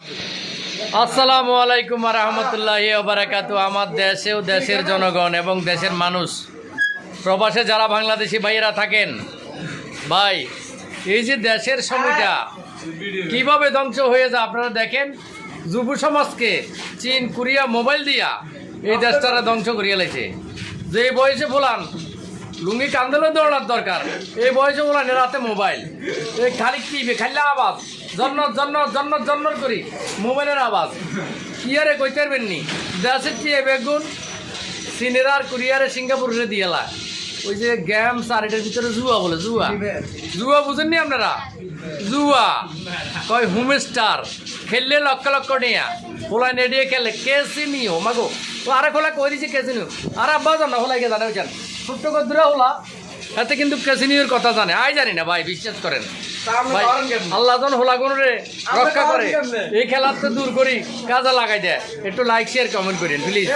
আসসালামু আলাইকুম ওয়া রাহমাতুল্লাহি ওয়া বারাকাতুহু। আমার দেশে ও দেশের জনগণ এবং দেশের মানুষ প্রবাসে যারা বাংলাদেশি ভাইয়েরা থাকেন, ভাই এই যে দেশের সময়টা কিভাবে ধ্বংস হয়ে যায় আপনারা দেখেন। যুব সমাজকে চীন কোরিয়া মোবাইল দিয়া এই দেশটারা ধ্বংস করিয়া লেছে। যে বয়সে বলান লুঙ্গি কান্দলে দৌড়ার দরকার, এই বয়সে বলান রাতে মোবাইল, এই খালি টিভি খালি আওয়াজ জন্নত করি মোবাইলের আওয়াজ কি আরে কইতে পারবেন নি। দেশের কি বেগুন চীনের আর কোরিয়ারে সিঙ্গাপুরে দিয়েলা ওই যে গেমস আর এটার ভিতরে জুয়া বলে, জুয়া বুঝেননি আপনারা? জুয়া কয় হোমস্টার খেললে লক্ষ লক্ষ নিয়া হোলাই নেডিয়ে খেলে কেসিনিও মাগো তো আরে খোলা কই দিছে কেসিনিও আর আব্বা জানা হোলাই কে জানা ওইখান ছোট্ট কদ্দুরা হোলা এতে কিন্তু কেসিনিওর কথা জানে। আই জানি না ভাই, বিশ্বাস করেন ভাই, আল্লাহ জন হোলা রে রক্ষা করে। এই খেলার তো দূর করি কাজে লাগাই দেয়। একটু লাইক শেয়ার কমেন্ট করেন প্লিজ।